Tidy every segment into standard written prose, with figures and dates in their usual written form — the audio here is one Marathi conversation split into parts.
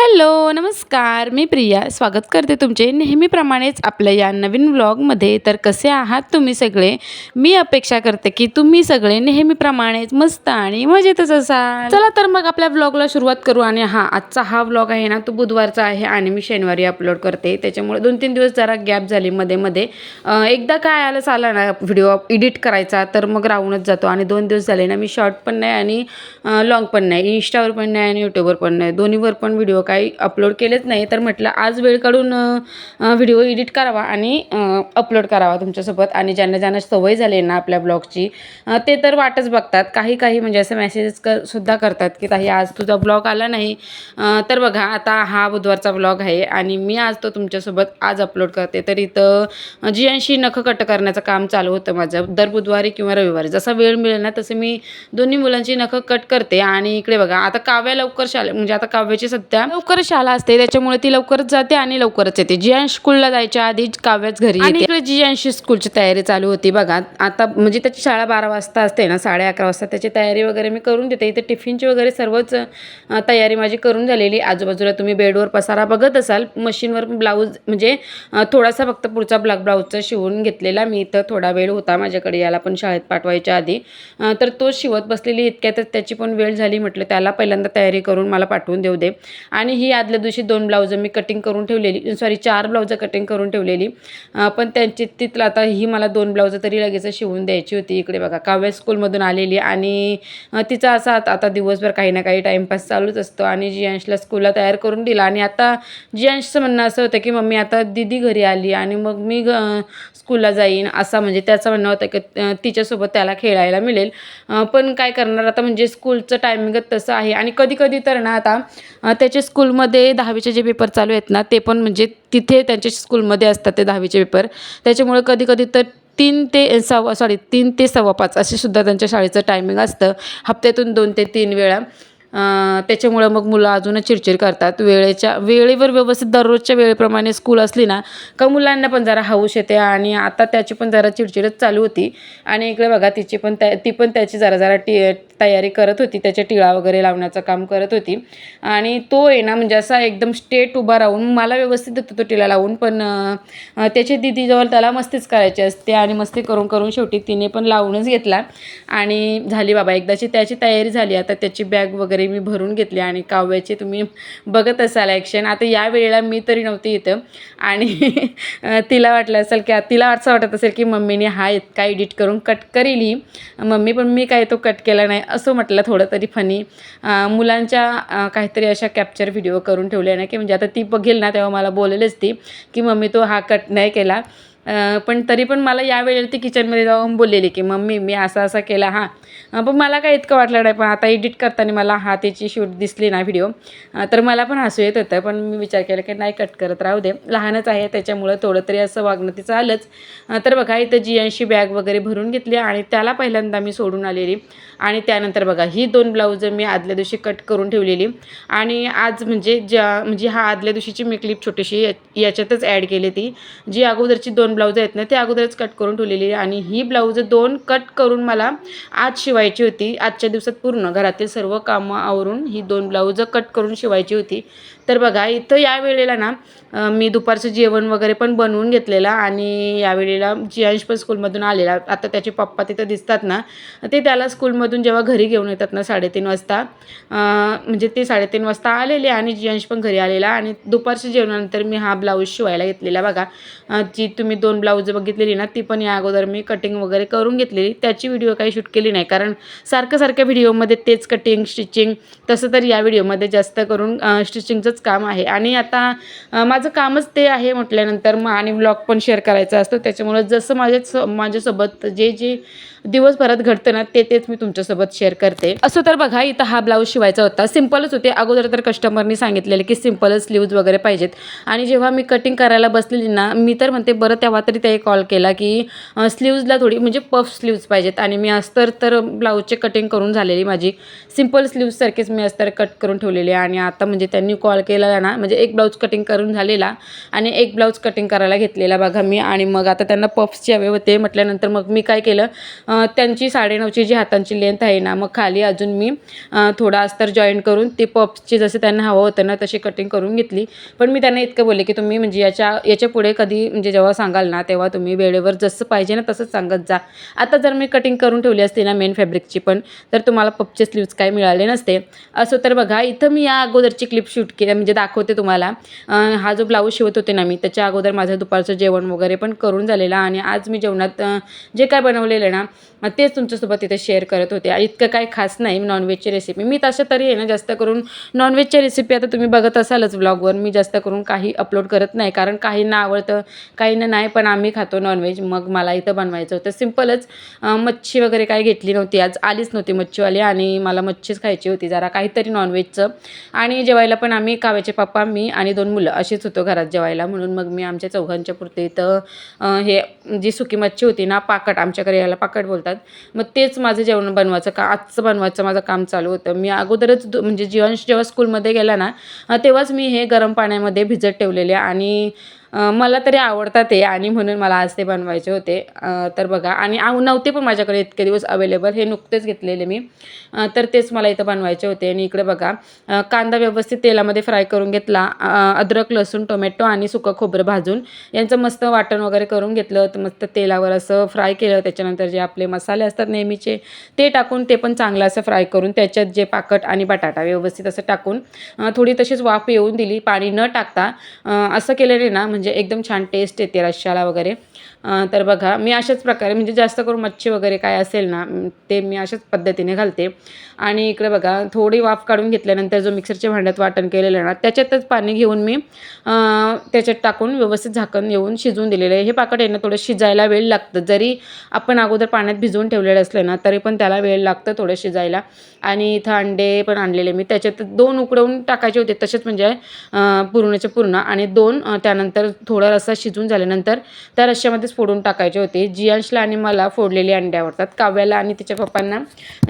हॅलो नमस्कार, मी प्रिया स्वागत करते तुमचे नेहमीप्रमाणेच आपल्या या नवीन व्लॉगमध्ये। तर कसे आहात तुम्ही सगळे? मी अपेक्षा करते की तुम्ही सगळे नेहमीप्रमाणेच मस्त आणि मजेतच असाल। चला तर मग आपल्या व्लॉगला सुरुवात करू। आणि आजचा हा व्लॉग आहे ना, तो बुधवारचा आहे आणि मी शनिवारी अपलोड करते, त्याच्यामुळे 2-3 दिवस जरा गॅप झाली मध्ये एकदा काय आला ना व्हिडिओ एडिट करायचा तर मग राहूनच जातो। आणि 2 दिवस झाले ना, मी शॉर्ट पण नाही आणि लॉंग पण नाही, इंस्टावर पण नाही आणि यूट्यूबवर पण नाही, दोन्हीवर पण व्हिडिओ काही अपलोड केलेच नाही। तर म्हटलं आज वेळ काढून व्हिडिओ एडिट करावा आणि अपलोड करावा तुमच्यासोबत। आणि ज्यांना सवय झाली ना आपल्या ब्लॉगची, ते तर वाटच बघतात, काही म्हणजे असं मेसेजेस सुद्धा करतात की ताई आज तुझा ब्लॉग आला नाही। तर बघा आता हा बुधवारचा ब्लॉग आहे आणि मी आज तो तुमच्यासोबत आज अपलोड करते। तर इथं जियांशी नखं कट करण्याचं काम चालू होतं माझं, दर बुधवारी किंवा रविवारी जसा वेळ मिळेल ना तसं मी दोन्ही मुलांची नखं कट करते। आणि इकडे बघा आता काव्या लवकर शाळा, म्हणजे आता काव्याची सध्या लवकर शाळा असते, त्याच्यामुळे ती लवकरच जाते आणि लवकरच येते। जियांश स्कूलला जायच्या आधी काव्याच घरी येते। आणि इकडे जियांशी स्कूलची तयारी चालू होती बघा। आता म्हणजे त्याची शाळा 12 वाजता असते ना, 11:30 वाजता त्याची तयारी वगैरे मी करून देते। इथे टिफिनची वगैरे सर्वच तयारी माझी करून झालेली। आजूबाजूला तुम्ही बेडवर पसारा बघत असाल, मशीनवर ब्लाऊज म्हणजे थोडासा फक्त पुढचा ब्लाऊजचा शिवून घेतलेला मी। इथं थोडा वेळ होता माझ्याकडे, याला पण शाळेत पाठवायच्या आधी, तर तो शिवत बसलेली इतक्यातच त्याची पण वेळ झाली। म्हटलं त्याला पहिल्यांदा तयारी करून मला पाठवून देऊ दे। आणि ही आदल्या दिवशी 2 ब्लाउज मी कटिंग करून ठेवलेली, सॉरी 4 ब्लाउज कटिंग करून ठेवलेली, पण त्यांची तिथलं आता ही मला 2 ब्लाउज तरी लगेच शिवून द्यायची होती। इकडे बघा काव्या स्कूलमधून आलेली आणि तिचा असा आता दिवसभर काही ना काही टाईमपास चालूच असतो। आणि जियांशला स्कूलला तयार करून दिला आणि आता जियांशचं म्हणणं असं होतं की मम्मी आता दीदी घरी आली आणि मग मी स्कूलला जाईन, असा म्हणजे त्याचं म्हणणं होतं की तिच्यासोबत त्याला खेळायला मिळेल। पण काय करणार आता, म्हणजे स्कूलचं टायमिंगच तसं आहे। आणि कधी तर ना आता त्याच्या स्कूलमध्ये 10वीचे जे पेपर चालू आहेत ना, ते पण म्हणजे तिथे त्यांच्या स्कूलमध्ये असतात ते 10वीचे पेपर, त्याच्यामुळे कधी तर 3 ते 5 असे सुद्धा त्यांच्या शाळेचं टायमिंग असतं, हप्त्यातून 2 ते 3 वेळा। त्याच्यामुळं मग मुलं अजूनच चिडचिड करतात। वेळेवर व्यवस्थित दररोजच्या वेळेप्रमाणे स्कूल असली ना का मुलांना पण जरा हौस येते। आणि आता त्याची पण जरा चिडचिडच चालू होती। आणि इकडे बघा ती पण त्याची जरा तयारी करत होती, त्याच्या टिळा वगैरे लावण्याचं काम करत होती। आणि तो आहे ना म्हणजे असा एकदम स्ट्रेट उभा राहून मला व्यवस्थित देतो तो टिळा लावून, पण त्याची दीदीजवळ त्याला मस्तीच करायची असते आणि मस्ती करून शेवटी तिने पण लावूनच घेतला। आणि झाली बाबा एकदाची त्याची तयारी झाली। आता त्याची बॅग वगैरे मी भरून घेतली आणि काव्याची तुम्ही बघत असाल ॲक्शन। आता या वेळेला मी तरी नव्हती इथं आणि तिला वाटलं असेल की तिला असं वाटत असेल की मम्मीने हा इतका एडिट करून कट करील ही मम्मी, पण मी काय तो कट केला नाही असं म्हटलं, थोडं तरी फनी मुलांच्या काहीतरी अशा कॅप्चर व्हिडिओ करून ठेवले ना की म्हणजे आता ती बघेल ना तेव्हा मला बोलेलच ती की मम्मी तो हा कट नाही केला। पण तरी पण मला यावेळेला ती किचनमध्ये जाऊन बोललेली की मम्मी मी असा केला पण मला काय इतकं वाटलं नाही। पण आता एडिट करताना मला त्याची शूट दिसली ना व्हिडिओ, तर मला पण हसू येत होतं, पण मी विचार केला की नाही कट करत राहू दे, लहानच आहे त्याच्यामुळं थोडं तरी असं वागणं तिचं आलंच। तर बघा इथं जियांशी बॅग वगैरे भरून घेतली आणि त्याला पहिल्यांदा मी सोडून आलेली। आणि त्यानंतर बघा ही 2 ब्लाऊज मी आदल्या दिवशी कट करून ठेवलेली आणि आज म्हणजे हा आदल्या दिवशीची मी क्लिप छोटीशी याच्यातच ॲड केली ती, जी अगोदरची 2 ब्लाऊज आहेत ना ते अगोदरच कट करून ठेवलेली। आणि ही ब्लाऊज 2 कट करून मला आज शिवायची होती, आजच्या दिवसात पूर्ण घरातील सर्व कामं आवरून ही 2 ब्लाऊज कट करून शिवायची होती। तर बघा इथं या वेळेला ना मी दुपारचं जेवण वगैरे पण बनवून घेतलेलं आणि यावेळेला जियांश पण स्कूलमधून आलेला। आता त्याचे पप्पा तिथं दिसतात ना, ते त्याला स्कूलमधून जेव्हा घरी घेऊन येतात ना 3:30 वाजता, म्हणजे ते 3:30 वाजता आलेले आणि जियांश पण घरी आलेला। आणि दुपारच्या जेवणानंतर मी हा ब्लाऊज शिवायला घेतलेला बघा। जी तुम्ही 2 ब्लाऊज बघितलेली ना ती पण या अगोदर मी कटिंग वगैरे करून घेतलेली, त्याची व्हिडिओ काही शूट केली नाही कारण सारख्या व्हिडिओमध्ये तेच कटिंग स्टिचिंग, तसं तर या व्हिडिओमध्ये जास्त करून स्टिचिंगचंच काम आहे। आणि आता माझं कामच ते आहे म्हटल्यानंतर मग आणि व्लॉग पण शेअर करायचा असतो, त्याच्यामुळे जसं माझ्यासोबत जे दिवसभरात घडतं ना तेच मी तुमच्यासोबत शेअर करते। असं तर बघा इथं हा ब्लाऊज शिवायचा होता, सिंपलच होते। अगोदर तर कस्टमरनी सांगितलेलं की सिंपलच स्लीव्ज वगैरे पाहिजेत। आणि जेव्हा मी कटिंग करायला बसलेली ना, मी तर म्हणते बरं तेव्हा तरी त्याने कॉल केला की स्लीव्जला थोडी म्हणजे पफ स्लीव्ज पाहिजेत। आणि मी अस्तर तर ब्लाऊजचे कटिंग करून झालेली माझी, सिंपल स्लीव्जसारखीच मी अस्तर कट करून ठेवलेली। आणि आता म्हणजे त्यांनी कॉल केलेला ना, म्हणजे एक ब्लाऊज कटिंग करून झालेला आणि एक ब्लाऊज कटिंग करायला घेतलेला बघा मी। आणि मग आता त्यांना पफ्सचे हवे होते म्हटल्यानंतर मग मी काय केलं, त्यांची 9:30ची जी हातांची लेंथ आहे ना, मग खाली अजून मी थोडा अस्तर जॉईन करून ते पफ्सची जसे त्यांना हवं होतं ना तशी कटिंग करून घेतली. पण मी त्यांना इतकं बोलले की तुम्ही म्हणजे याच्या पुढे कधी म्हणजे जेव्हा सांगाल ना तेव्हा तुम्ही वेळेवर जसं पाहिजे ना तसंच सांगत जा. आता जर मी कटिंग करून ठेवली असते ना मेन फॅब्रिकची पण, तर तुम्हाला पफचे स्लीव्स काही मिळाले नसते. असो तर बघा, इथं मी या अगोदरची क्लिप शूट केली म्हणजे दाखवते तुम्हाला. हा जो ब्लाऊज शिवत होते ना मी, त्याच्या अगोदर माझं दुपारचं जेवण वगैरे पण करून झालेलं आणि आज मी जेवणात जे काय बनवलेलं ना तेच तुमच्यासोबत इथे शेअर करत होते. इतकं काही खास नाही नॉनव्हेजची रेसिपी. मी तशा तरी आहे ना जास्त करून नॉनव्हेजच्या रेसिपी आता तुम्ही बघत असालच ब्लॉगवर. मी जास्त करून काही अपलोड करत नाही, कारण काहींना आवडतं काहींना नाही, पण आम्ही खातो नॉनव्हेज. मग मला इथं बनवायचं होतं सिम्पलच. मच्छी वगैरे काही घेतली नव्हती, आज आलीच नव्हती मच्छीवाली आणि मला मच्छीच खायची होती जरा काहीतरी नॉनव्हेजचं. आणि जेवायला पण आम्ही काव्याचे पप्पा, मी आणि 2 मुलं अशीच होतो घरात जेवायला. म्हणून मग मी आमच्या चौघांच्या पुरते इथं हे जी सुकी मच्छी होती ना, पाकट, आमच्याकडे याला पाकट बोलतात. मग तेच माझं जेवण बनवायचं आजचं बनवायचं माझं काम चालू होतं. मी अगोदरच म्हणजे जिवांश जेव्हा स्कूलमध्ये गेला ना तेव्हाच मी हे गरम पाण्यामध्ये भिजत ठेवलेले आणि मला तरी आवडतात ते आणि म्हणून मला आज ते बनवायचे होते. तर बघा, आणि नव्हते पण माझ्याकडे इतके दिवस अवेलेबल, हे नुकतेच घेतलेले मी. तर तेच मला इथं बनवायचे होते. आणि इकडे बघा, कांदा व्यवस्थित तेलामध्ये फ्राय करून घेतला. अद्रक, लसूण, टोमॅटो आणि सुकं खोबरं भाजून यांचं मस्त वाटण वगैरे करून घेतलं. तर मस्त तेलावर असं फ्राय केलं. त्याच्यानंतर जे आपले मसाले असतात नेहमीचे ते टाकून ते पण चांगलं असं फ्राय करून त्याच्यात जे पाकट आणि बटाटा व्यवस्थित असं टाकून थोडी तशीच वाफ येऊन दिली, पाणी न टाकता. असं केल्याने ना म्हणजे एकदम छान टेस्ट येते रश्श्याला वगैरे. तर बघा, मी अशाच प्रकारे म्हणजे जास्त करून मच्छी वगैरे काय असेल ना ते मी अशाच पद्धतीने घालते. आणि इकडे बघा, थोडी वाफ काढून घेतल्यानंतर जो मिक्सरच्या भांड्यात वाटण केलेलं ना त्याच्यातच पाणी घेऊन मी त्याच्यात टाकून व्यवस्थित झाकण येऊन शिजवून दिलेलं आहे. हे पाकट आहे ना थोडं शिजायला वेळ लागतं. जरी आपण अगोदर पाण्यात भिजवून ठेवलेलं असलं ना तरी पण त्याला वेळ लागतं थोडं शिजायला. आणि इथं अंडे पण आणलेले मी, त्याच्यात 2 उकडवून टाकायचे होते तसेच म्हणजे पूर्णचे पूर्ण, आणि 2 त्यानंतर थोडा रस्सा शिजून झाल्यानंतर त्या रश्श्यामध्येच फोडून टाकायचे होते. जियांशला आणि मला फोडलेले अंडे आवडतात. काव्याला आणि तिच्या पप्पांना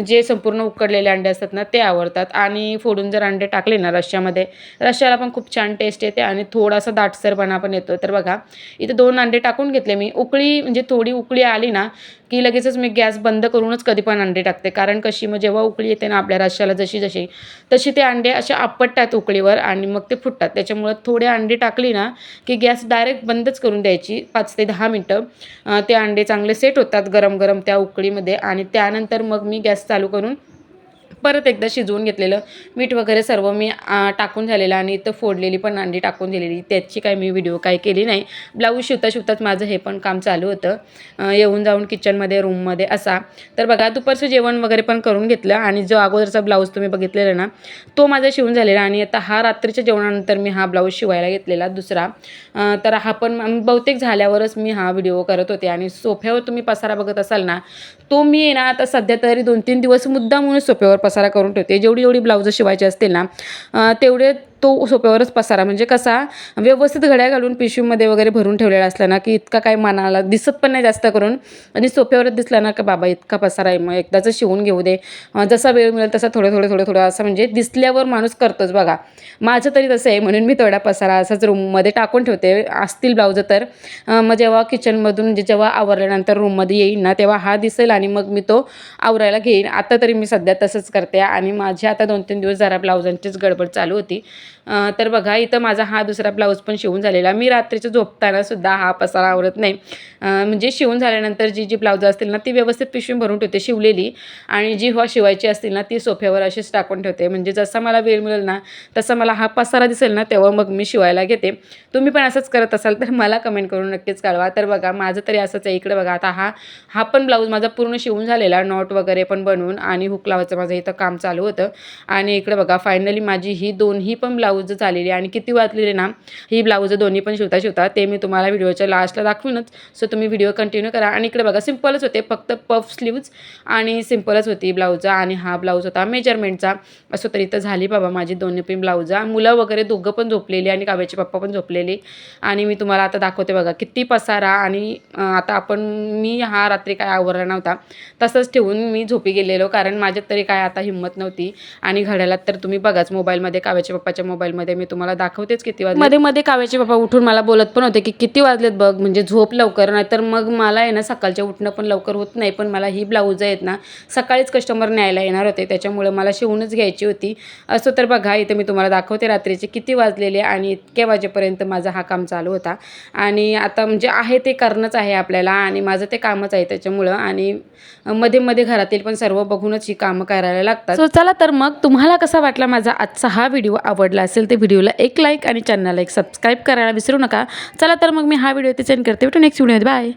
जे संपूर्ण उकडलेले अंडे असतात ना ते आवडतात. आणि फोडून जर अंडे टाकले ना रश्श्यामध्ये, रश्श्याला पण खूप छान टेस्ट येते आणि थोडासा दाटसरपणा पण येतो. तर बघा, इथे 2 अंडे टाकून घेतले मी. उकळी म्हणजे थोडी उकळी आली ना की लगेचच मी गॅस बंद करूनच कधी पण अंडे टाकते, कारण कशी मग जेव्हा उकळी येते ना आपल्या रश्श्याला जशी तशी ते अंडे असे आपटतात उकळीवर आणि मग ते फुटतात. त्याच्यामुळं थोडे अंडे टाकली ना की गॅस डायरेक्ट बंदच करून द्यायची 5 ते 10 मिनटं. ते अंडे चांगले सेट होतात गरम गरम त्या उकळीमध्ये. आणि त्यानंतर मग मी गॅस चालू करून परत एकदा शिजवून घेतलेलं, मीठ वगैरे सर्व मी टाकून झालेलं आणि इथं फोडलेली पण अंडी टाकून दिलेली. त्याची काय मी व्हिडिओ काय केली नाही. ब्लाऊज शिवताच माझं हे पण काम चालू होतं, येऊन जाऊन किचनमध्ये रूममध्ये असा. तर बघा, दुपारचं जेवण वगैरे पण करून घेतलं आणि जो अगोदरचा ब्लाऊज तुम्ही बघितलेला ना तो माझा शिवून झालेला. आणि आता हा रात्रीच्या जेवणानंतर मी हा ब्लाऊज शिवायला घेतलेला दुसरा. तर हा पण बहुतेक झाल्यावरच मी हा व्हिडिओ करत होते. आणि सोफ्यावर तुम्ही पसारा बघत असाल ना, तो मी ना आता सध्या तरी 2-3 दिवस मुद्दामूनच सोफ्यावर पसारा करून ठेवते. जेवढी ब्लाऊजं शिवायची असतील ना तेवढे तो सोफ्यावरच पसारा, म्हणजे कसा व्यवस्थित घड्या घालून पिशवीमध्ये वगैरे भरून ठेवलेला असला ना की इतका काही मनाला दिसत पण नाही जास्त करून. आणि सोफ्यावरच दिसला ना का बाबा इतका पसारा आहे, मग एकदाच शिवून घेऊ दे. जसा वेळ मिळेल तसा थोडं असं म्हणजे दिसल्यावर माणूस करतोच बघा. माझं तरी तसं आहे, म्हणून मी तेवढा पसारा असाच रूममध्ये टाकून ठेवते. असतील ब्लाऊजं तर मग जेव्हा किचनमधून म्हणजे जेव्हा आवरल्यानंतर रूममध्ये येईन ना तेव्हा हा दिसेल आणि मग मी तो आवरायला घेईन. आता तरी मी सध्या तसंच करते. आणि माझी आता 2-3 दिवस जरा ब्लाऊजांचीच गडबड चालू होती. तर बघा, इथं माझा हा दुसरा ब्लाऊज पण शिवून झालेला. मी रात्रीचं झोपताना सुद्धा हा पसारा आवरत नाही. म्हणजे शिवून झाल्यानंतर जी ब्लाऊजं असतील ना ती व्यवस्थित पिशवी भरून ठेवते शिवलेली, आणि जी शिवायची असतील ना ती सोफ्यावर अशीच टाकून ठेवते. म्हणजे जसा मला वेळ मिळेल ना तसा मला हा पसारा दिसेल ना तेव्हा मग मी शिवायला घेते. तुम्ही पण असंच करत असाल तर मला कमेंट करून नक्कीच कळवा. तर बघा, माझं तरी असंच आहे. इकडे बघा, आता हा पण ब्लाऊज माझा पूर्ण शिवून झालेला, नॉट वगैरे पण बनवून आणि हुक लावायचं माझं इथं काम चालू होतं. आणि इकडे बघा, फायनली माझी ही दोन्ही पण ब्लाऊज झालेली. आणि किती वाजलेले ना ही ब्लाऊज दोन्ही पण शिवता ते मी तुम्हाला व्हिडिओच्या लास्टला दाखवीनच. सो तुम्ही व्हिडिओ कंटिन्यू करा. आणि इकडे बघा, सिम्पलच होते, फक्त पफ स्लीव्ज आणि सिम्पलच होती ब्लाऊज. आणि हा ब्लाऊज होता मेजरमेंटचा. असं तरी इथं झाली बाबा माझी दोन्ही पण ब्लाऊज. मुलं वगैरे दोघं पण झोपलेली आणि काव्याचे पप्पा पण झोपलेले. आणि मी तुम्हाला आता दाखवते बघा किती पसारा. आणि आता मी हा रात्री काय आवरला नव्हता, तसंच ठेवून मी झोपी गेलेलो, कारण माझ्यात तरी काय आता हिंमत नव्हती. आणि घड्याळात तर तुम्ही बघाच मोबाईलमध्ये काव्याच्या पप्पाच्या मोबाईलमध्ये मी तुम्हाला दाखवतेच किती वाजले. मध्ये मध्ये काव्याचे पप्पा उठून मला बोलत पण होते की किती वाजलेत बघ, म्हणजे झोप लवकर, नाहीतर मग मला आहे ना सकाळच्या उठणं पण लवकर होत नाही. पण मला ही ब्लाऊज आहेत ना सकाळीच कस्टमर न्यायला येणार होते, त्याच्यामुळे मला शिवूनच घ्यायची होती. असं तर बघा इथे मी तुम्हाला दाखवते रात्रीचे किती वाजलेले आणि इतक्या वाजेपर्यंत माझा हा काम चालू होता. आणि आता म्हणजे आहे ते करणंच आहे आपल्याला आणि माझं ते कामच आहे त्याच्यामुळं. आणि मध्ये मध्ये घरातील पण सर्व बघूनच ही कामं करायला लागतात. सो चला तर मग तुम्हाला कसा वाटला माझा आजचा हा व्हिडिओ? आवडला असेल तर व्हिडिओला एक लाईक आणि चॅनलला एक सबस्क्राईब करायला विसरू नका. चला तर मग मी हा व्हिडिओ इथे सेंड करते. भेटू नेक्स्ट व्हिडिओ. बाय.